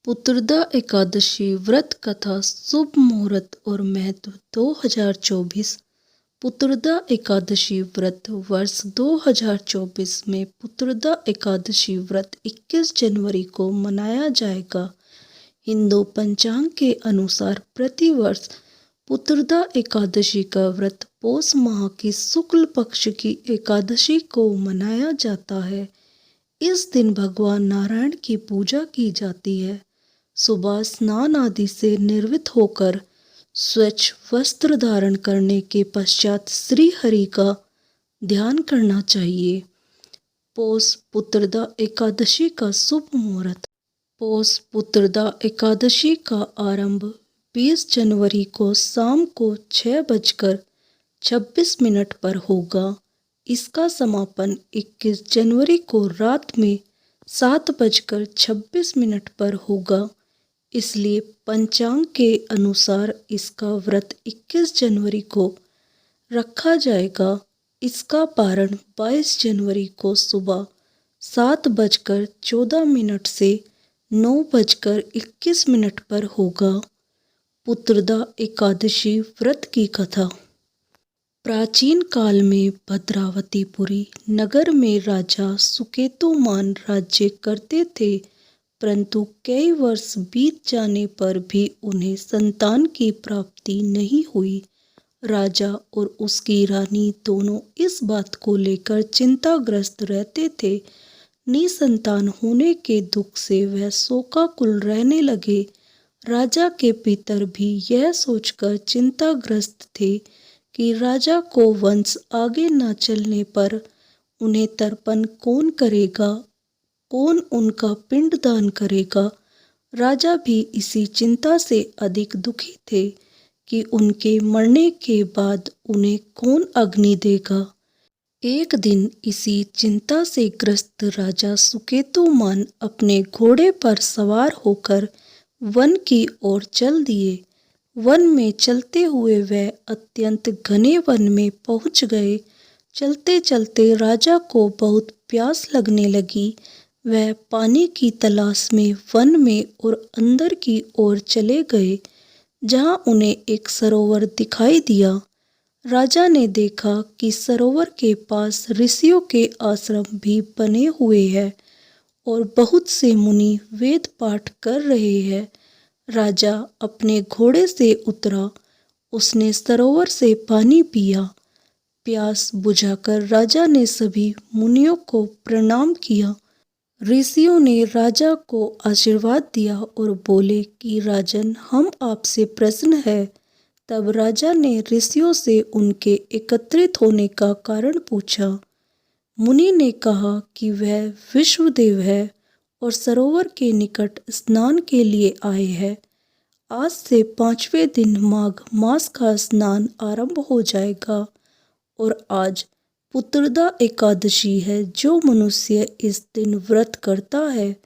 पुत्रदा एकादशी व्रत कथा शुभ मुहूर्त और महत्व 2024। पुत्रदा एकादशी व्रत वर्ष 2024 में पुत्रदा एकादशी व्रत 21 जनवरी को मनाया जाएगा। हिंदू पंचांग के अनुसार प्रतिवर्ष पुत्रदा एकादशी का व्रत पौष माह की शुक्ल पक्ष की एकादशी को मनाया जाता है। इस दिन भगवान नारायण की पूजा की जाती है। सुबह स्नान आदि से निर्वृत्त होकर स्वच्छ वस्त्र धारण करने के पश्चात श्री हरि का ध्यान करना चाहिए। पौष पुत्रदा एकादशी का शुभ मुहूर्त। पौष पुत्रदा एकादशी का आरंभ 20 जनवरी को शाम को 6:26 पर होगा। इसका समापन 21 जनवरी को रात में 7:26 पर होगा। इसलिए पंचांग के अनुसार इसका व्रत 21 जनवरी को रखा जाएगा। इसका पारण 22 जनवरी को सुबह 7:14 से 9:21 पर होगा। पुत्रदा एकादशी व्रत की कथा। प्राचीन काल में भद्रावतीपुरी नगर में राजा सुकेतुमान राज्य करते थे, परंतु कई वर्ष बीत जाने पर भी उन्हें संतान की प्राप्ति नहीं हुई। राजा और उसकी रानी दोनों इस बात को लेकर चिंताग्रस्त रहते थे। निसंतान होने के दुख से वह शोकाकुल रहने लगे। राजा के पितर भी यह सोचकर चिंताग्रस्त थे कि राजा को वंश आगे न चलने पर उन्हें तर्पण कौन करेगा, कौन उनका पिंडदान करेगा। राजा भी इसी चिंता से अधिक दुखी थे कि उनके मरने के बाद उन्हें कौन अग्नि देगा। एक दिन इसी चिंता से ग्रस्त राजा सुकेतुमान अपने घोड़े पर सवार होकर वन की ओर चल दिए। वन में चलते हुए वह अत्यंत घने वन में पहुंच गए। चलते चलते राजा को बहुत प्यास लगने लगी। वह पानी की तलाश में वन में और अंदर की ओर चले गए, जहां उन्हें एक सरोवर दिखाई दिया। राजा ने देखा कि सरोवर के पास ऋषियों के आश्रम भी बने हुए हैं और बहुत से मुनि वेद पाठ कर रहे हैं। राजा अपने घोड़े से उतरा। उसने सरोवर से पानी पिया। प्यास बुझाकर राजा ने सभी मुनियों को प्रणाम किया। ऋषियों ने राजा को आशीर्वाद दिया और बोले कि राजन, हम आपसे प्रसन्न हैं। तब राजा ने ऋषियों से उनके एकत्रित होने का कारण पूछा। मुनि ने कहा कि वह विश्वदेव है और सरोवर के निकट स्नान के लिए आए हैं। आज से 5वें दिन माघ मास का स्नान आरंभ हो जाएगा और आज पुत्रदा एकादशी है। जो मनुष्य इस दिन व्रत करता है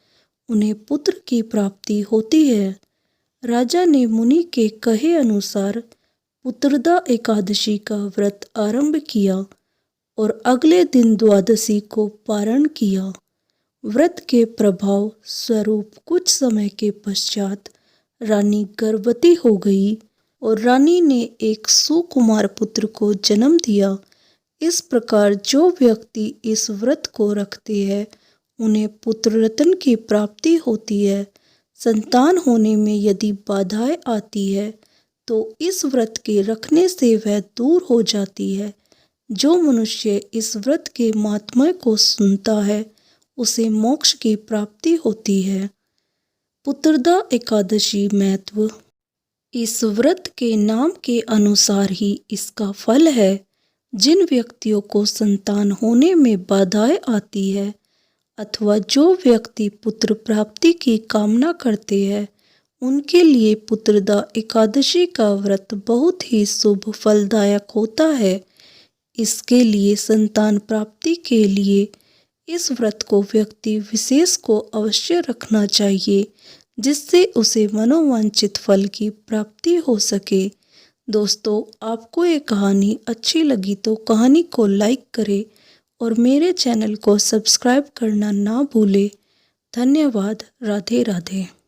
उन्हें पुत्र की प्राप्ति होती है। राजा ने मुनि के कहे अनुसार पुत्रदा एकादशी का व्रत आरंभ किया और अगले दिन द्वादशी को पारण किया। व्रत के प्रभाव स्वरूप कुछ समय के पश्चात रानी गर्भवती हो गई और रानी ने एक सुकुमार पुत्र को जन्म दिया। इस प्रकार जो व्यक्ति इस व्रत को रखते हैं उन्हें पुत्र रत्न की प्राप्ति होती है। संतान होने में यदि बाधाएं आती है तो इस व्रत के रखने से वह दूर हो जाती है। जो मनुष्य इस व्रत के महात्म्य को सुनता है उसे मोक्ष की प्राप्ति होती है। पुत्रदा एकादशी महत्व। इस व्रत के नाम के अनुसार ही इसका फल है। जिन व्यक्तियों को संतान होने में बाधाएं आती है अथवा जो व्यक्ति पुत्र प्राप्ति की कामना करते हैं उनके लिए पुत्रदा एकादशी का व्रत बहुत ही शुभ फलदायक होता है। इसके लिए संतान प्राप्ति के लिए इस व्रत को व्यक्ति विशेष को अवश्य रखना चाहिए, जिससे उसे मनोवांछित फल की प्राप्ति हो सके। दोस्तों, आपको ये कहानी अच्छी लगी तो कहानी को लाइक करें और मेरे चैनल को सब्सक्राइब करना ना भूलें। धन्यवाद। राधे राधे।